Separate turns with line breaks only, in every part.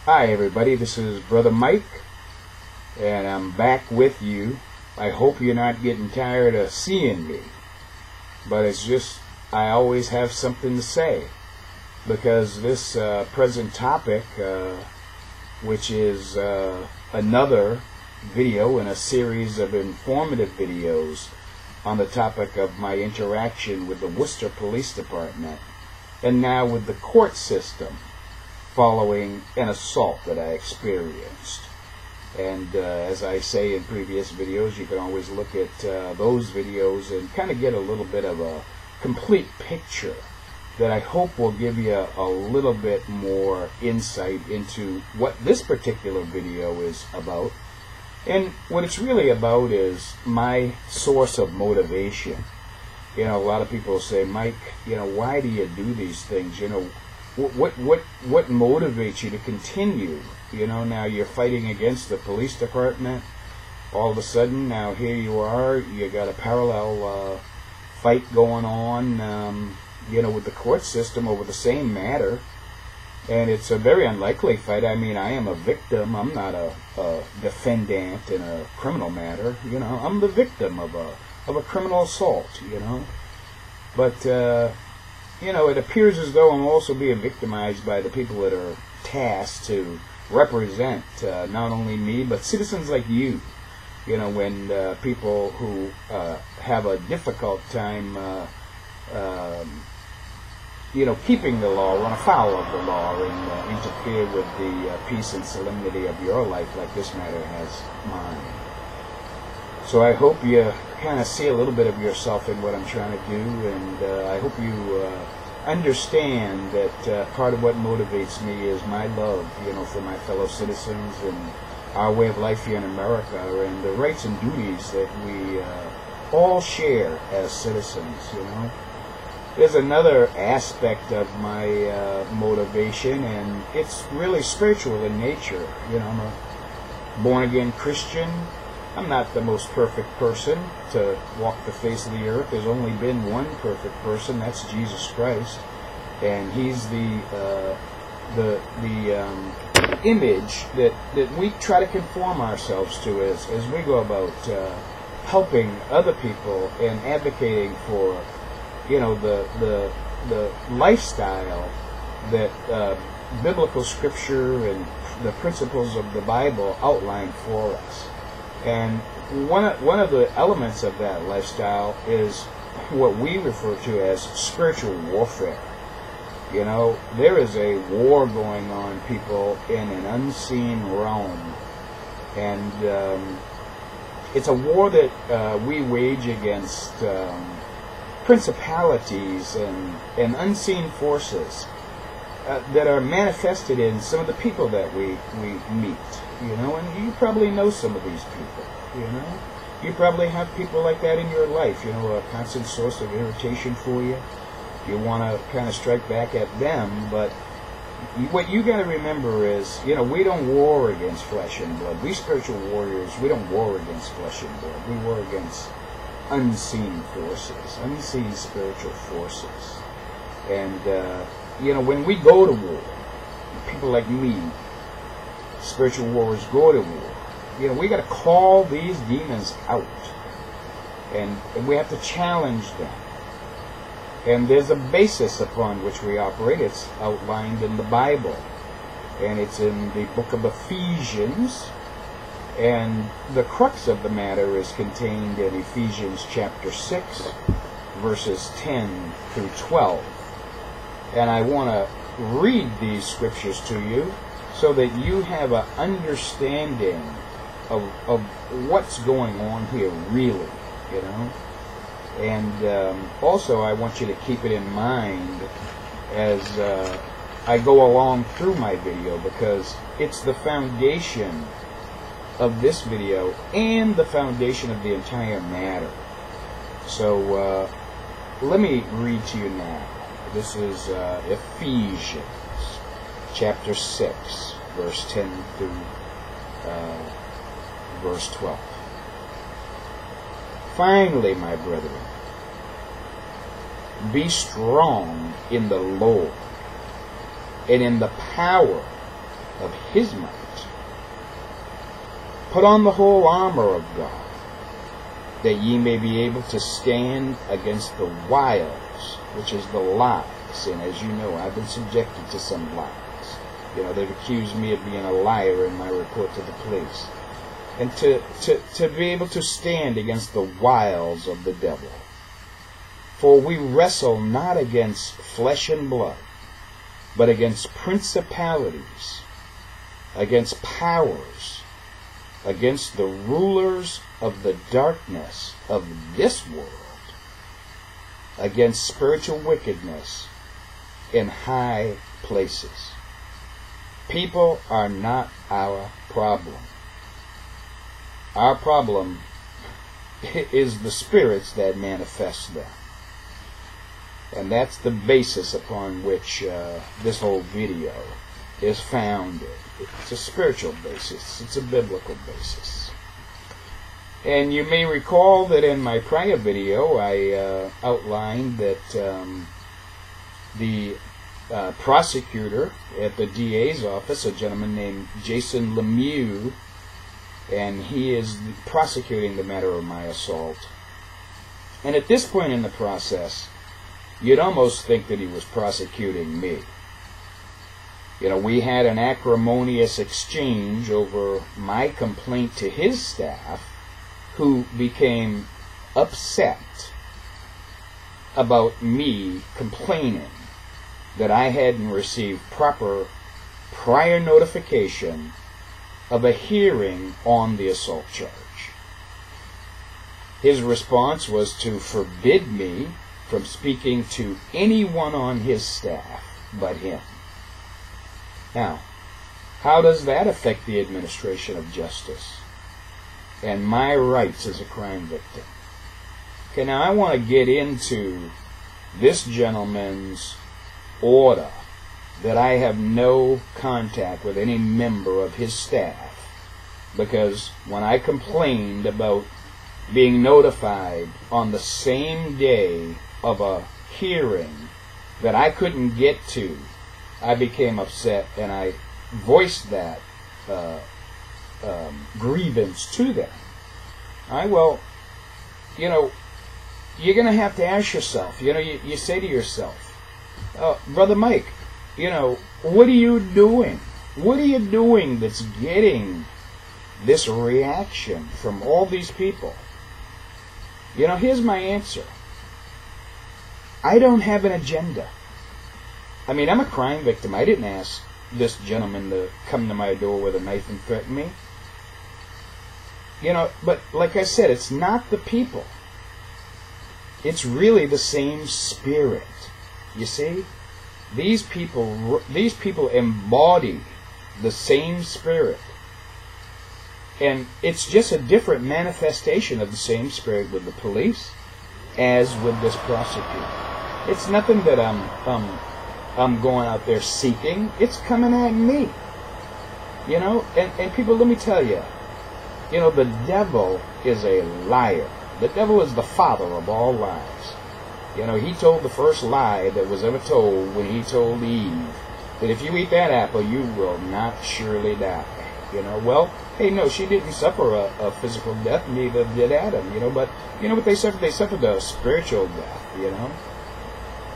Hi everybody, this is Brother Mike, and I'm back with you. I hope you're not getting tired of seeing me, but it's just, I always have something to say, because this present topic, which is another video in a series of informative videos on the topic of my interaction with the Worcester Police Department, and now with the court system, following an assault that I experienced. And as I say in previous videos, you can always look at those videos and kind of get a little bit of a complete picture that I hope will give you a little bit more insight into what this particular video is about. And what it's really about is my source of motivation. You know, a lot of people say, Mike, you know, why do you do these things? You know, what motivates you to continue? You know, now you're fighting against the police department. All of a sudden, now here you are. You got a parallel fight going on, you know, with the court system over the same matter. And it's a very unlikely fight. I mean, I am a victim. I'm not a defendant in a criminal matter. You know, I'm the victim of a criminal assault. You know, but you know, it appears as though I'm also being victimized by the people that are tasked to represent not only me, but citizens like you. You know, when people who have a difficult time, you know, keeping the law, run afoul of the law, and interfere with the peace and solemnity of your life like this matter has mine. So I hope you kind of see a little bit of yourself in what I'm trying to do, and I hope you understand that part of what motivates me is my love, you know, for my fellow citizens and our way of life here in America, and the rights and duties that we all share as citizens, you know. There's another aspect of my motivation, and it's really spiritual in nature. You know, I'm a born-again Christian. I'm not the most perfect person to walk the face of the earth. There's only been one perfect person, that's Jesus Christ, and He's the image that we try to conform ourselves to as we go about helping other people and advocating for, you know, the lifestyle that biblical scripture and the principles of the Bible outline for us. And one of the elements of that lifestyle is what we refer to as spiritual warfare. You know, there is a war going on, people, in an unseen realm. And it's a war that we wage against principalities and unseen forces that are manifested in some of the people that we meet, you know, and you probably know some of these people, you know. You probably have people like that in your life, you know, a constant source of irritation for you. You want to kind of strike back at them, but what you got to remember is, you know, we don't war against flesh and blood. We spiritual warriors, we don't war against flesh and blood. We war against unseen forces, unseen spiritual forces. And, you know, when we go to war, people like me, spiritual warriors, go to war, you know, we got to call these demons out. And we have to challenge them. And there's a basis upon which we operate. It's outlined in the Bible. And it's in the book of Ephesians. And the crux of the matter is contained in Ephesians chapter 6, verses 10 through 12. And I want to read these scriptures to you so that you have an understanding of what's going on here really, you know. And also I want you to keep it in mind as I go along through my video, because it's the foundation of this video and the foundation of the entire matter. So let me read to you now. This is Ephesians chapter 6, verse 10 through verse 12. Finally, my brethren, be strong in the Lord and in the power of his might. Put on the whole armor of God, that ye may be able to stand against the wiles, which is the lies. And as you know, I've been subjected to some lies. They've accused me of being a liar in my report to the police. And to be able to stand against the wiles of the devil. For we wrestle not against flesh and blood, but against principalities, against powers, against the rulers of the darkness of this world, against spiritual wickedness in high places. People are not our problem. Our problem is the spirits that manifest them. And that's the basis upon which this whole video is founded. It's a spiritual basis. It's a biblical basis. And you may recall that in my prior video I outlined that the prosecutor at the DA's office, a gentleman named Jason Lemieux, and he is prosecuting the matter of my assault. And at this point in the process, you'd almost think that he was prosecuting me. We had an acrimonious exchange over my complaint to his staff, who became upset about me complaining that I hadn't received proper prior notification of a hearing on the assault charge. His response was to forbid me from speaking to anyone on his staff but him. Now, how does that affect the administration of justice and my rights as a crime victim? Okay, now I want to get into this gentleman's order that I have no contact with any member of his staff, because when I complained about being notified on the same day of a hearing that I couldn't get to, I became upset and I voiced that grievance to them. Well, you're going to have to ask yourself, you say to yourself, Brother Mike, what are you doing? What are you doing that's getting this reaction from all these people? Here's my answer. I don't have an agenda. I'm a crime victim. I didn't ask this gentleman to come to my door with a knife and threaten me. But like I said, it's not the people. It's really the same spirit. You see? These people embody the same spirit. And it's just a different manifestation of the same spirit with the police as with this prosecutor. It's nothing that I'm going out there seeking. It's coming at me. And people, let me tell you, the devil is a liar. The devil is the father of all lies. He told the first lie that was ever told when he told Eve that if you eat that apple, you will not surely die. Well, hey, no, she didn't suffer a physical death, neither did Adam, but what they suffered? They suffered a spiritual death,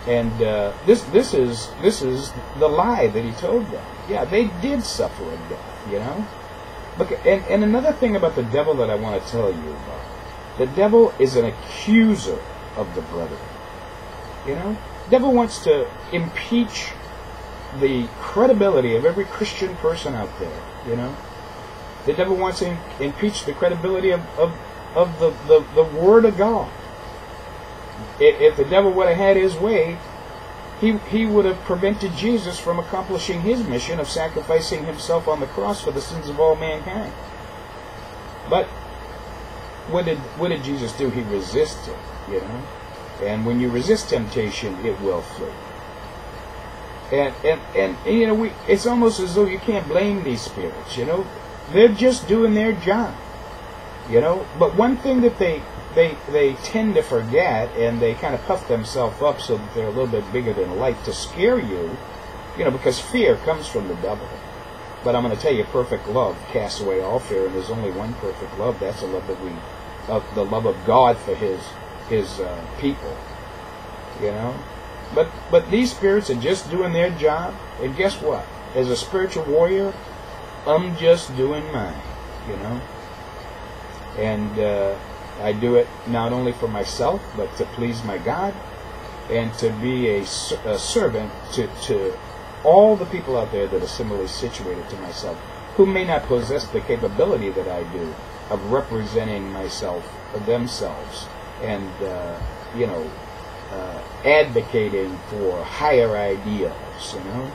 And this is the lie that he told them. Yeah, they did suffer a death, Look, and another thing about the devil that I want to tell you about, the devil is an accuser of the brethren. The devil wants to impeach the credibility of every Christian person out there, The devil wants to impeach the credibility of the Word of God. If the devil would have had his way, he would have prevented Jesus from accomplishing his mission of sacrificing himself on the cross for the sins of all mankind. But what did Jesus do? He resisted, And when you resist temptation, it will flee. And it's almost as though you can't blame these spirits, They're just doing their job, But one thing that they tend to forget, and they kind of puff themselves up so that they're a little bit bigger than life to scare you, because fear comes from the devil. But I'm going to tell you, perfect love casts away all fear, and there's only one perfect love. That's the love that the love of God for His people. You know, but these spirits are just doing their job, and guess what? As a spiritual warrior, I'm just doing mine. You know, and I do it not only for myself, but to please my God, and to be a servant to all the people out there that are similarly situated to myself, who may not possess the capability that I do of representing themselves, and advocating for higher ideals. You know.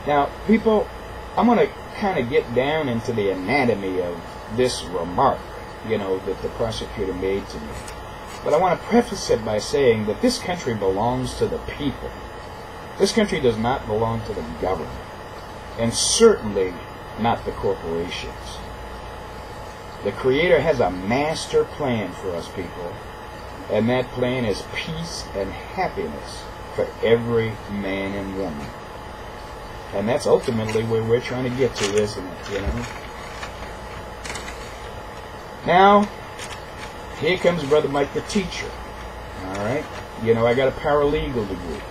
Now, people, I'm going to kind of get down into the anatomy of this remark, that the prosecutor made to me. But I want to preface it by saying that this country belongs to the people. This country does not belong to the government, and certainly not the corporations. The Creator has a master plan for us people, and that plan is peace and happiness for every man and woman. And that's ultimately where we're trying to get to, isn't it? Now, here comes Brother Mike the teacher. Alright? I got a paralegal degree.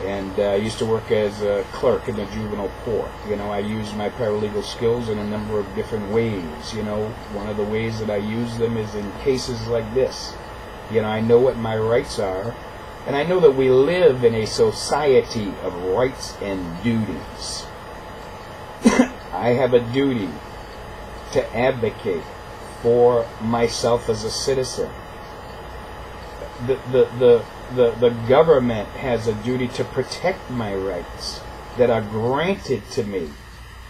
And I used to work as a clerk in the juvenile court. I used my paralegal skills in a number of different ways. One of the ways that I use them is in cases like this. I know what my rights are, and I know that we live in a society of rights and duties. I have a duty to advocate for myself as a citizen. The government has a duty to protect my rights that are granted to me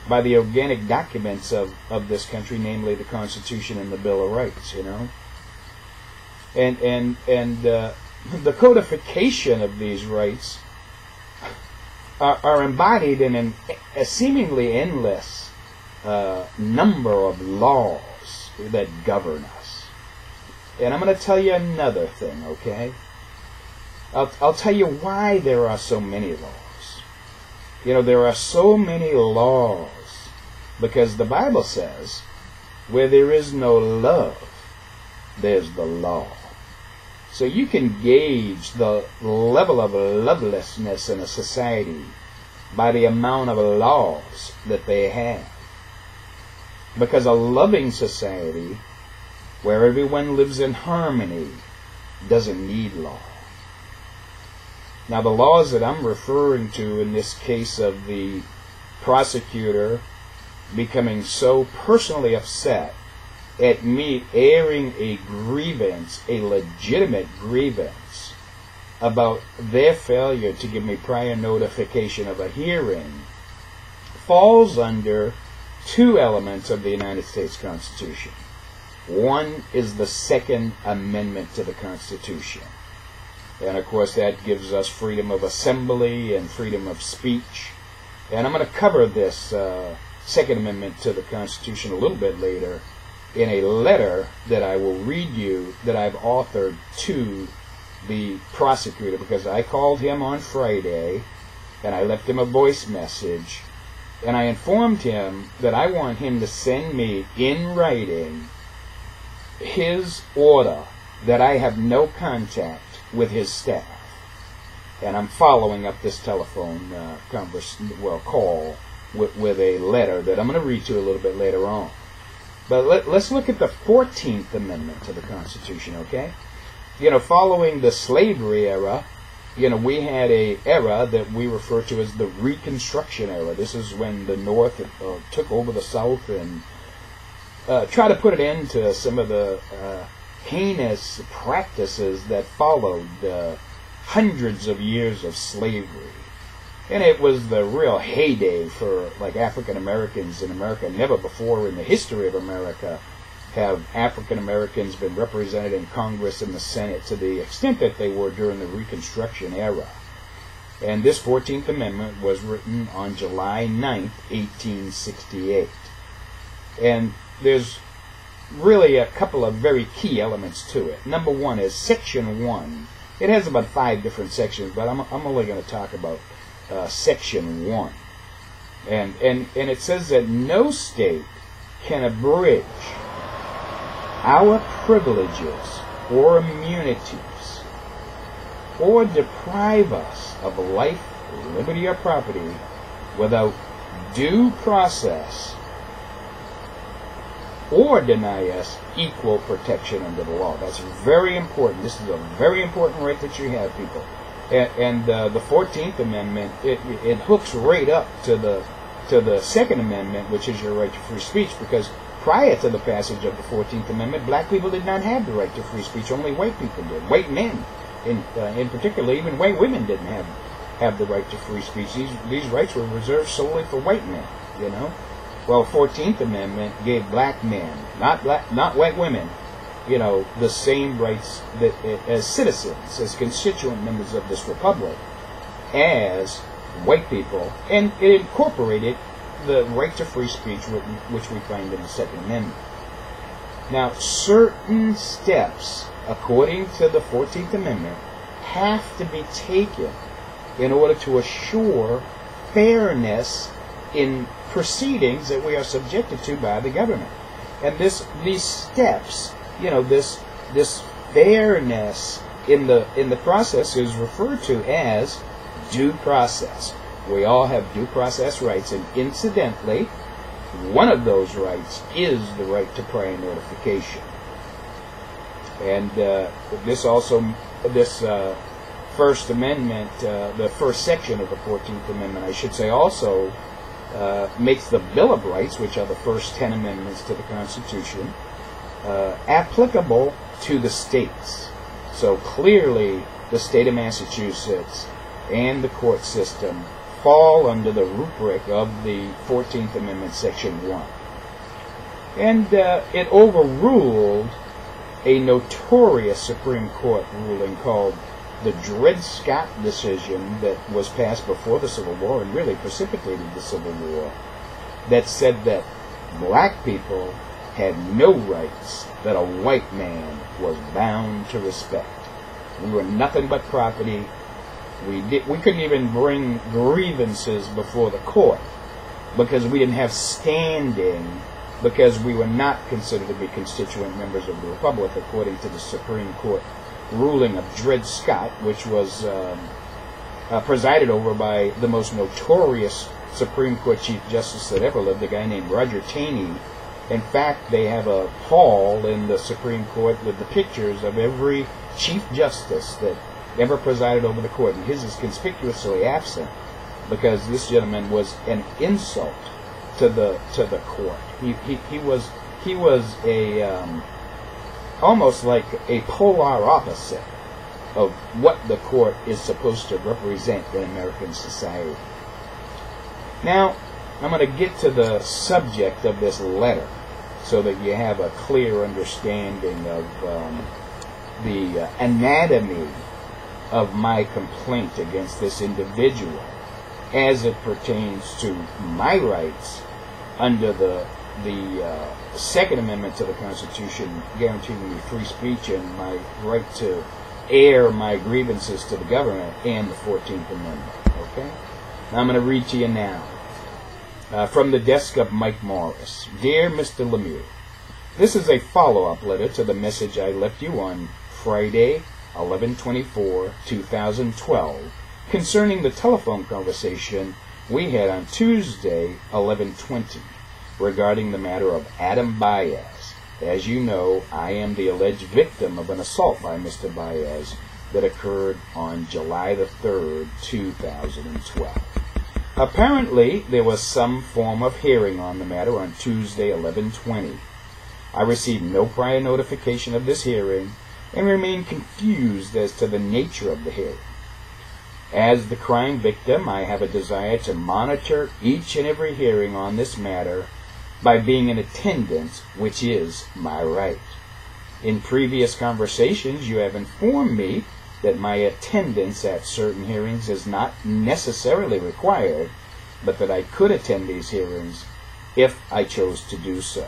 by the organic documents of this country, namely the Constitution and the Bill of Rights. And the codification of these rights are embodied in a seemingly endless number of laws that govern us. And I'm going to tell you another thing, okay? I'll tell you why there are so many laws. There are so many laws because the Bible says, where there is no love, there's the law. So you can gauge the level of lovelessness in a society by the amount of laws that they have. Because a loving society, where everyone lives in harmony, doesn't need law. Now, the laws that I'm referring to in this case of the prosecutor becoming so personally upset at me airing a grievance, a legitimate grievance, about their failure to give me prior notification of a hearing, falls under two elements of the United States Constitution. One is the Second Amendment to the Constitution. And of course that gives us freedom of assembly and freedom of speech. And I'm going to cover this Second Amendment to the Constitution a little bit later in a letter that I will read you that I've authored to the prosecutor, because I called him on Friday and I left him a voice message and I informed him that I want him to send me in writing his order that I have no contact with his staff. And I'm following up this telephone call with a letter that I'm going to read to you a little bit later on. But let's look at the 14th Amendment to the Constitution, okay? Following the slavery era, we had a era that we refer to as the Reconstruction era. This is when the North took over the South and tried to put an end to some of the heinous practices that followed hundreds of years of slavery. And it was the real heyday for African Americans in America. Never before in the history of America have African Americans been represented in Congress and the Senate to the extent that they were during the Reconstruction era. And this 14th Amendment was written on July 9th, 1868. And there's really a couple of very key elements to it. Number one is Section 1. It has about 5 different sections, but I'm only going to talk about Section 1. And it says that no state can abridge our privileges or immunities or deprive us of life, liberty, or property without due process or deny us equal protection under the law. That's very important. This is a very important right that you have, people. And the 14th Amendment, it hooks right up to the Second Amendment, which is your right to free speech, because prior to the passage of the 14th Amendment, black people did not have the right to free speech. Only white people did. White men, in particular, even white women didn't have the right to free speech. These rights were reserved solely for white men, you know. Well, 14th Amendment gave black men, not white women, you know, the same rights that as citizens, as constituent members of this republic, as white people, and it incorporated the right to free speech, which we find in the Second Amendment. Now, certain steps, according to the 14th Amendment, have to be taken in order to assure fairness in proceedings that we are subjected to by the government. And these steps, you know, this fairness in the process is referred to as due process. We all have due process rights, and incidentally, one of those rights is the right to prior notification. And this First Amendment, the first section of the 14th Amendment, I should say, also makes the Bill of Rights, which are the first 10 amendments to the Constitution, applicable to the states. So clearly, the state of Massachusetts and the court system fall under the rubric of the 14th Amendment, Section 1. And it overruled a notorious Supreme Court ruling called the Dred Scott decision that was passed before the Civil War and really precipitated the Civil War, that said that black people had no rights that a white man was bound to respect. We were nothing but property. We couldn't even bring grievances before the court because we didn't have standing, because we were not considered to be constituent members of the Republic according to the Supreme Court ruling of Dred Scott, which was presided over by the most notorious Supreme Court Chief Justice that ever lived, a guy named Roger Taney. In fact, they have a hall in the Supreme Court with the pictures of every Chief Justice that ever presided over the court, and his is conspicuously absent because this gentleman was an insult to the court. He was a almost like a polar opposite of what the court is supposed to represent in American society. Now, I'm going to get to the subject of this letter so that you have a clear understanding of the anatomy of my complaint against this individual as it pertains to my rights under the Second Amendment to the Constitution, guaranteeing me free speech and my right to air my grievances to the government, and the 14th Amendment. Okay? Now I'm going to read to you now. From the desk of Mike Morris. Dear Mr. Lemieux, this is a follow-up letter to the message I left you on Friday, 11/24/2012, concerning the telephone conversation we had on Tuesday, 11/20, regarding the matter of Adam Baez. As you know, I am the alleged victim of an assault by Mr. Baez that occurred on July the 3rd, 2012. Apparently, there was some form of hearing on the matter on Tuesday, 11/20. I received no prior notification of this hearing and remain confused as to the nature of the hearing. As the crime victim, I have a desire to monitor each and every hearing on this matter by being in attendance, which is my right. In previous conversations, you have informed me that my attendance at certain hearings is not necessarily required, but that I could attend these hearings if I chose to do so.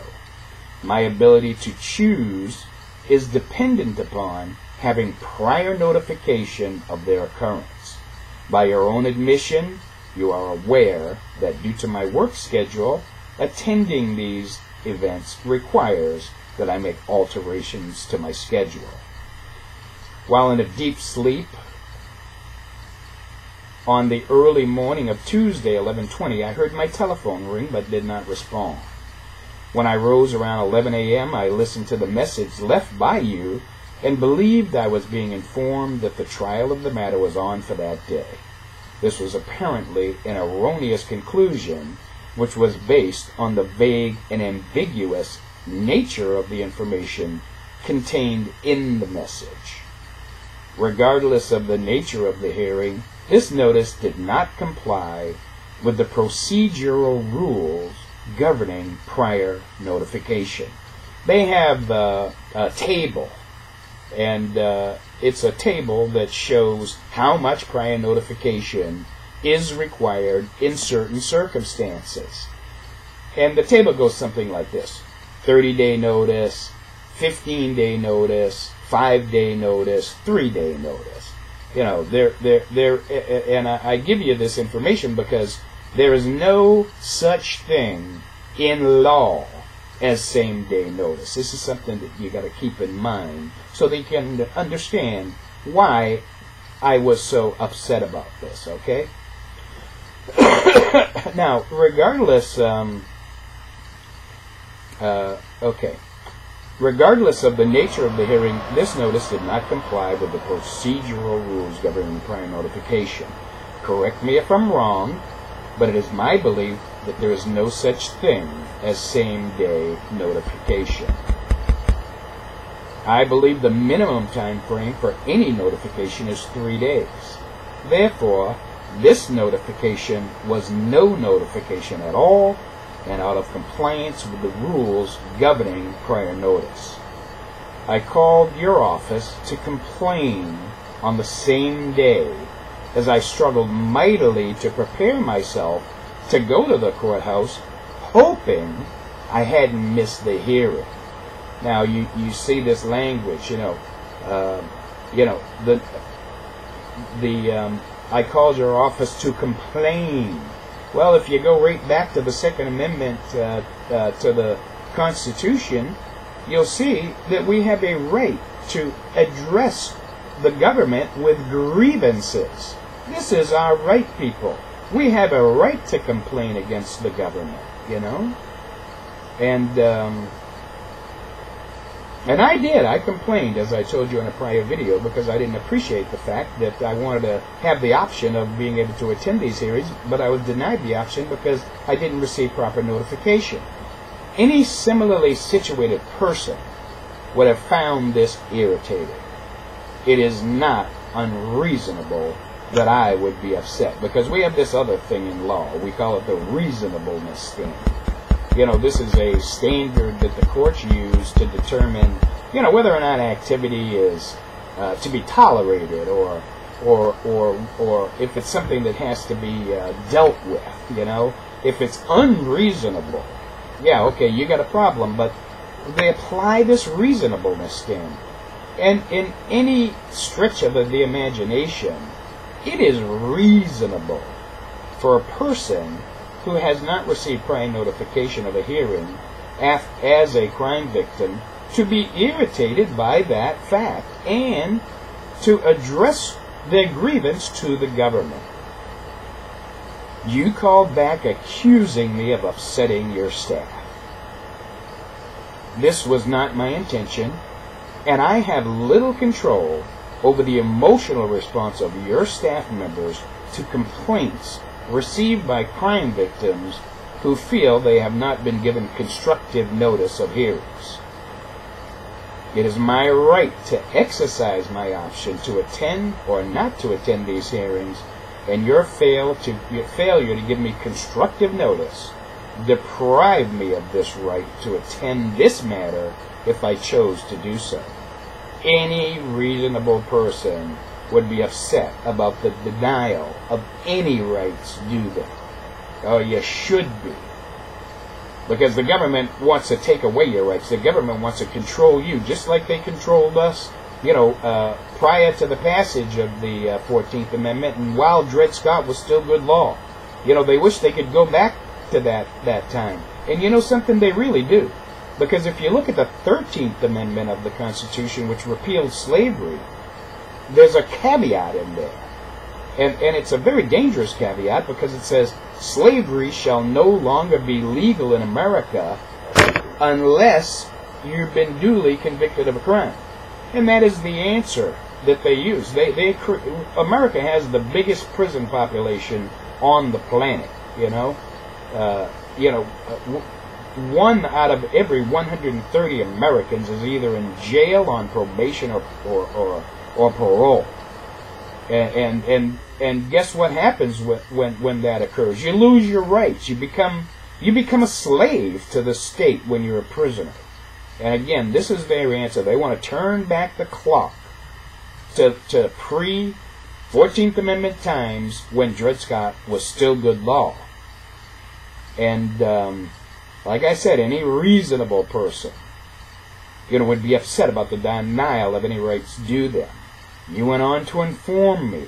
My ability to choose is dependent upon having prior notification of their occurrence. By your own admission, You are aware that due to my work schedule, attending these events requires that I make alterations to my schedule. While in a deep sleep, on the early morning of Tuesday, 11:20, I heard my telephone ring but did not respond. When I rose around 11 a.m., I listened to the message left by you and believed I was being informed that the trial of the matter was on for that day. This was apparently an erroneous conclusion, which was based on the vague and ambiguous nature of the information contained in the message. Regardless of the nature of the hearing, this notice did not comply with the procedural rules governing prior notification. They have a table, and it's a table that shows how much prior notification is required in certain circumstances. And the table goes something like this: 30-day notice, 15-day notice, 5-day notice, 3-day notice. You know, and I give you this information because there is no such thing in law as same-day notice. This is something that you got to keep in mind so that you can understand why I was so upset about this, okay? Now, regardless, regardless of the nature of the hearing, this notice did not comply with the procedural rules governing prior notification. Correct me if I'm wrong, but it is my belief that there is no such thing as same-day notification. I believe the minimum time frame for any notification is 3 days. Therefore, this notification was no notification at all and out of compliance with the rules governing prior notice. I called your office to complain on the same day as I struggled mightily to prepare myself to go to the courthouse, hoping I hadn't missed the hearing. Now you see this language, I called your office to complain. Well, if you go right back to the Second Amendment to the Constitution, you'll see that we have a right to address the government with grievances. This is our right, people. We have a right to complain against the government, And I did. I complained, as I told you in a prior video, because I didn't appreciate the fact that I wanted to have the option of being able to attend these hearings, but I was denied the option because I didn't receive proper notification. Any similarly situated person would have found this irritating. It is not unreasonable that I would be upset, because we have this other thing in law. We call it the reasonableness standard. This is a standard that the courts use to determine, whether or not activity is to be tolerated, or if it's something that has to be dealt with. If it's unreasonable, yeah, okay, you got a problem. But they apply this reasonableness standard, and in any stretch of the imagination, it is reasonable for a person who has not received prior notification of a hearing as a crime victim to be irritated by that fact and to address their grievance to the government. You called back accusing me of upsetting your staff. This was not my intention, and I have little control over the emotional response of your staff members to complaints received by crime victims who feel they have not been given constructive notice of hearings. It is my right to exercise my option to attend or not to attend these hearings, and your failure to give me constructive notice deprived me of this right to attend this matter if I chose to do so. Any reasonable person would be upset about the denial of any rights due them. Oh, you should be. Because the government wants to take away your rights. The government wants to control you, just like they controlled us, prior to the passage of the 14th Amendment, and while Dred Scott was still good law. You know, they wish they could go back to that time. And you know something, they really do. Because if you look at the 13th Amendment of the Constitution, which repealed slavery, there's a caveat in there. And it's a very dangerous caveat, because it says, slavery shall no longer be legal in America unless you've been duly convicted of a crime. And that is the answer that they use. America has the biggest prison population on the planet, you know. One out of every 130 Americans is either in jail, on probation, or parole. And guess what happens when that occurs? You lose your rights. You become a slave to the state when you're a prisoner. And again, this is their answer. They want to turn back the clock to pre-14th Amendment times when Dred Scott was still good law. And like I said, any reasonable person, would be upset about the denial of any rights due them. You went on to inform me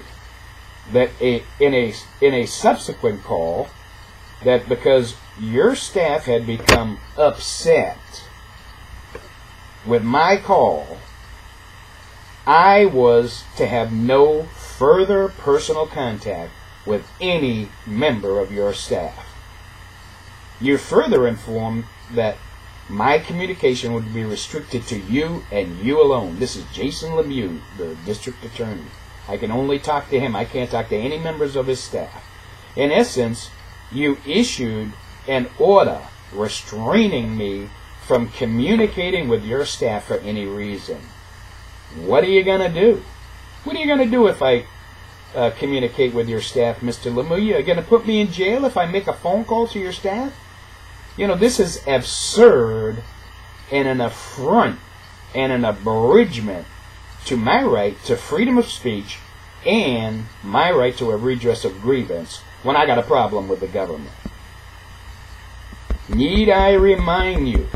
that in a subsequent call, that because your staff had become upset with my call, I was to have no further personal contact with any member of your staff. You further informed that my communication would be restricted to you and you alone. This is Jason Lemieux, the district attorney. I can only talk to him. I can't talk to any members of his staff. In essence, you issued an order restraining me from communicating with your staff for any reason. What are you going to do? What are you going to do if I communicate with your staff, Mr. Lemieux? Are you going to put me in jail if I make a phone call to your staff? This is absurd and an affront and an abridgment to my right to freedom of speech and my right to a redress of grievance when I got a problem with the government. Need I remind you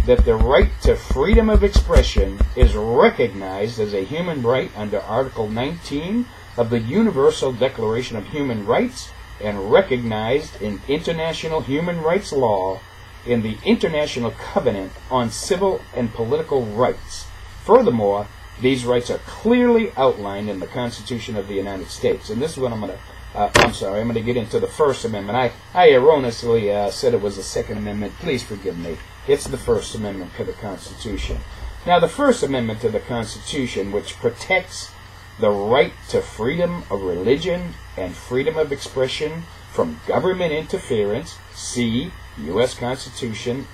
that the right to freedom of expression is recognized as a human right under Article 19 of the Universal Declaration of Human Rights and recognized in international human rights law in the International Covenant on Civil and Political Rights. Furthermore, these rights are clearly outlined in the Constitution of the United States. And this is what I'm going to I'm going to get into the First Amendment. I erroneously said it was the Second Amendment. Please forgive me. It's the First Amendment to the Constitution. Now, the First Amendment to the Constitution, which protects the right to freedom of religion and freedom of expression from government interference, see U.S. Constitution,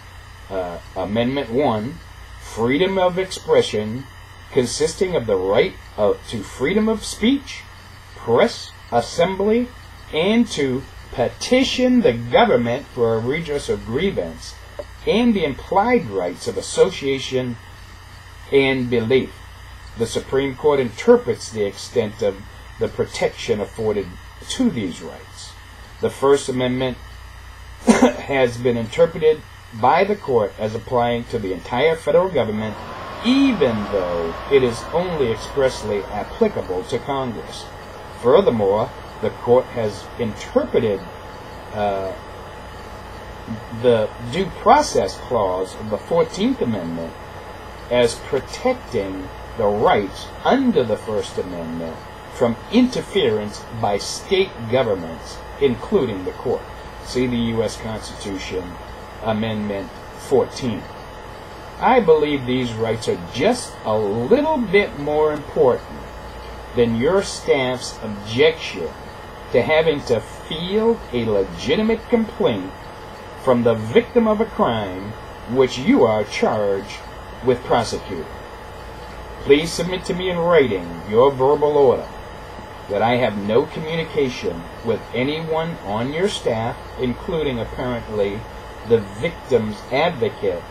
Amendment 1, freedom of expression consisting of the right to freedom of speech, press, assembly, and to petition the government for a redress of grievance, and the implied rights of association and belief. The Supreme Court interprets the extent of the protection afforded to these rights. The First Amendment has been interpreted by the court as applying to the entire federal government, even though it is only expressly applicable to Congress. Furthermore, the court has interpreted the Due Process Clause of the 14th Amendment as protecting the rights under the First Amendment from interference by state governments, including the court. See the U.S. Constitution, Amendment 14. I believe these rights are just a little bit more important than your staff's objection to having to field a legitimate complaint from the victim of a crime which you are charged with prosecuting. Please submit to me in writing your verbal order that I have no communication with anyone on your staff, including apparently the victim's advocate,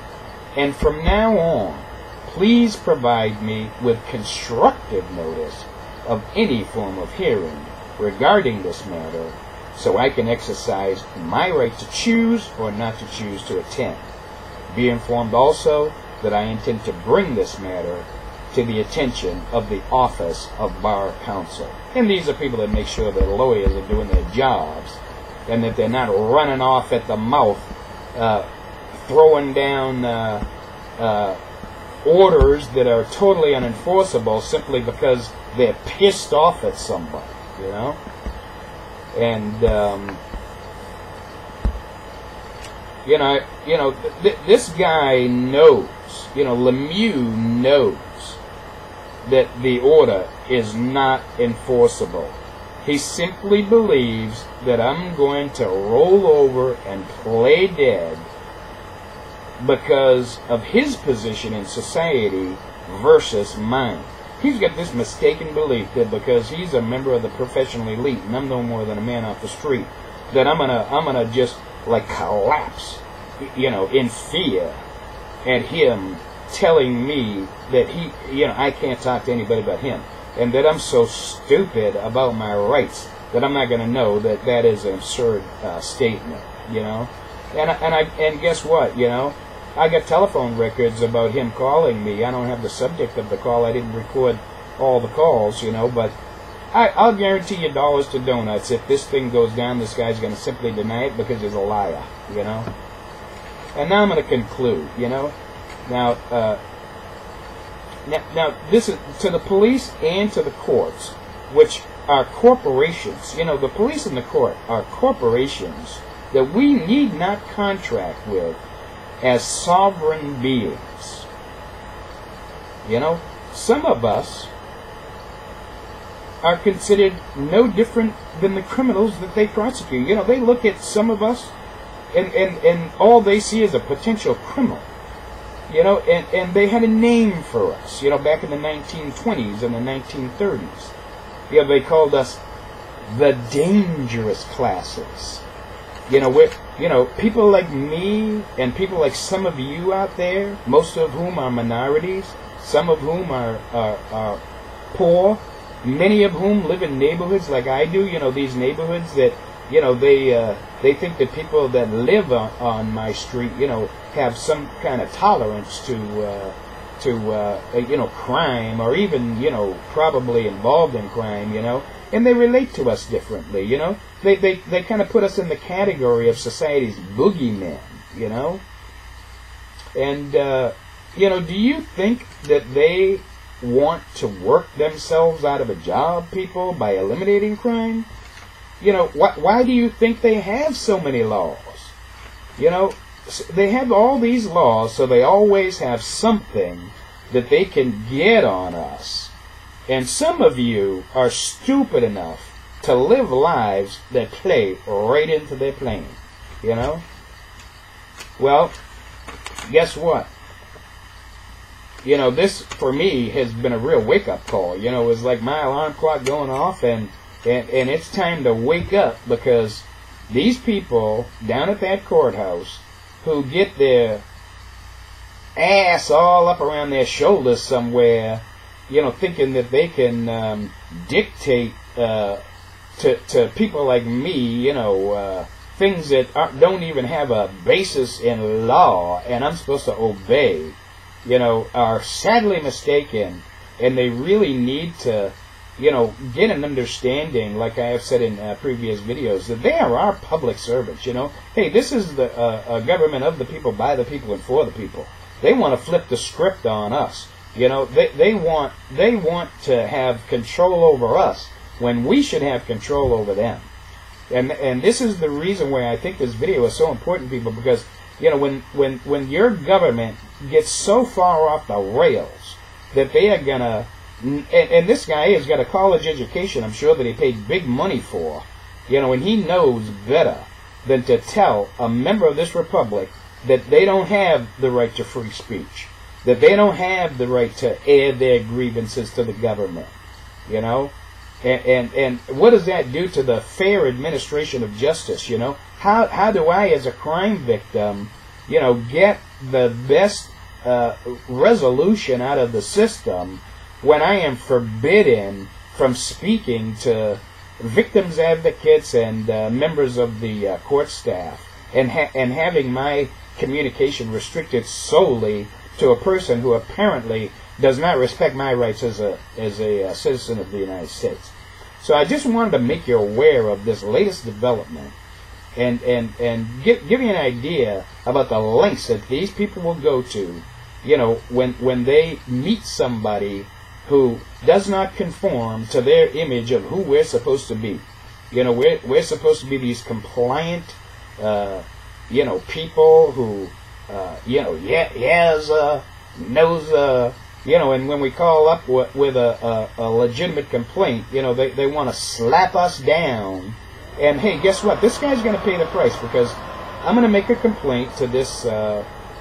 and from now on, please provide me with constructive notice of any form of hearing regarding this matter so I can exercise my right to choose or not to choose to attend. Be informed also that I intend to bring this matter to the attention of the Office of Bar Counsel. And these are people that make sure that lawyers are doing their jobs and that they're not running off at the mouth, throwing down orders that are totally unenforceable simply because they're pissed off at somebody, you know? And, this guy knows, Lemieux knows that the order is not enforceable. He simply believes that I'm going to roll over and play dead because of his position in society versus mine. He's got this mistaken belief that because he's a member of the professional elite and I'm no more than a man off the street, that I'm gonna just like collapse, in fear at him telling me that I can't talk to anybody but him, and that I'm so stupid about my rights that I'm not going to know that that is an absurd statement, And guess what, I got telephone records about him calling me. I don't have the subject of the call. I didn't record all the calls, but I'll guarantee you dollars to donuts if this thing goes down, this guy's going to simply deny it because he's a liar, And now I'm going to conclude, Now, this is to the police and to the courts, which are corporations. The police and the court are corporations that we need not contract with as sovereign beings. Some of us are considered no different than the criminals that they prosecute. They look at some of us and all they see is a potential criminal. And they had a name for us, back in the 1920s and the 1930s. They called us the dangerous classes. People like me and people like some of you out there, most of whom are minorities, some of whom are poor, many of whom live in neighborhoods like I do, these neighborhoods that, they think that people that live on my street, have some kind of tolerance to crime, or even, probably involved in crime, and they relate to us differently, They kind of put us in the category of society's boogeymen, And, do you think that they want to work themselves out of a job, people, by eliminating crime? Why do you think they have so many laws? They have all these laws, so they always have something that they can get on us. And some of you are stupid enough to live lives that play right into their plane. Well, guess what? This, for me, has been a real wake-up call. It was like my alarm clock going off, and it's time to wake up, because these people down at that courthouse who get their ass all up around their shoulders somewhere, thinking that they can dictate to people like me, things that don't even have a basis in law and I'm supposed to obey, are sadly mistaken, and they really need to, get an understanding, like I have said in previous videos, that they are our public servants, Hey, this is the government of the people, by the people, and for the people. They want to flip the script on us. They want to have control over us when we should have control over them. And this is the reason why I think this video is so important, people, because, when your government gets so far off the rails that they are going to, and this guy has got a college education, I'm sure, that he paid big money for, and he knows better than to tell a member of this republic that they don't have the right to free speech, that they don't have the right to air their grievances to the government, And what does that do to the fair administration of justice, How do I, as a crime victim, get the best resolution out of the system when I am forbidden from speaking to victims advocates and members of the court staff, and having my communication restricted solely to a person who apparently does not respect my rights as a citizen of the United States? So I just wanted to make you aware of this latest development, and give you an idea about the lengths that these people will go to, when they meet somebody who does not conform to their image of who we're supposed to be. We're supposed to be these compliant, people who, knows, and when we call up with a legitimate complaint, they want to slap us down. And hey, guess what? This guy's going to pay the price, because I'm going to make a complaint to this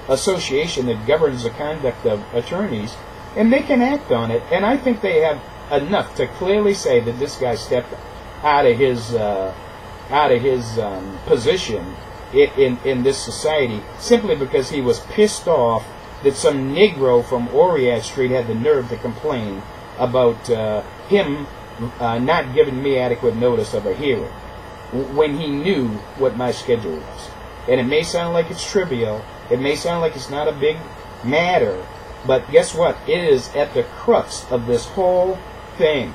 association that governs the conduct of attorneys, and they can act on it. And I think they have enough to clearly say that this guy stepped out of his position in this society simply because he was pissed off that some Negro from Oriat Street had the nerve to complain about him not giving me adequate notice of a hearing when he knew what my schedule was. And it may sound like it's trivial, it may sound like it's not a big matter, but guess what? It is at the crux of this whole thing,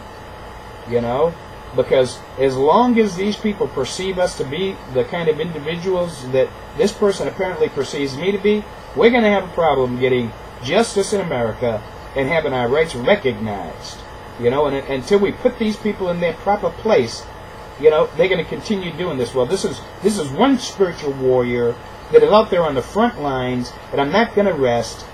because as long as these people perceive us to be the kind of individuals that this person apparently perceives me to be, we're going to have a problem getting justice in America and having our rights recognized. And until we put these people in their proper place, they're going to continue doing this. Well, this is one spiritual warrior that is out there on the front lines, and I'm not going to rest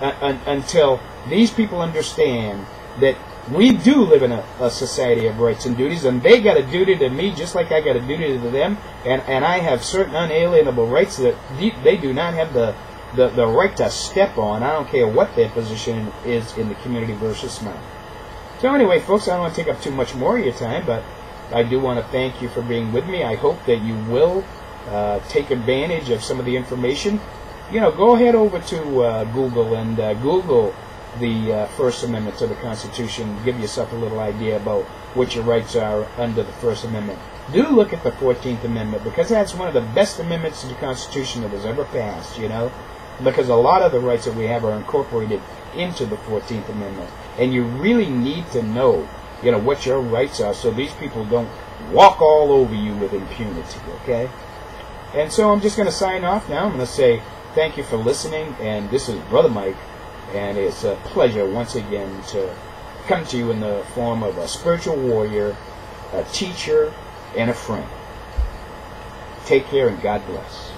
until these people understand that we do live in a society of rights and duties, and they got a duty to me just like I got a duty to them, and I have certain unalienable rights that they do not have the right to step on. I don't care what their position is in the community versus mine. So anyway, folks, I don't want to take up too much more of your time, but I do want to thank you for being with me. I hope that you will take advantage of some of the information. Go ahead over to Google and Google the First Amendment to the Constitution. Give yourself a little idea about what your rights are under the First Amendment. Do look at the 14th Amendment, because that's one of the best amendments to the Constitution that was ever passed, because a lot of the rights that we have are incorporated into the 14th Amendment. And you really need to know, what your rights are, so these people don't walk all over you with impunity, okay? And so I'm just going to sign off now. I'm going to say thank you for listening, and this is Brother Mike, and it's a pleasure once again to come to you in the form of a spiritual warrior, a teacher, and a friend. Take care, and God bless.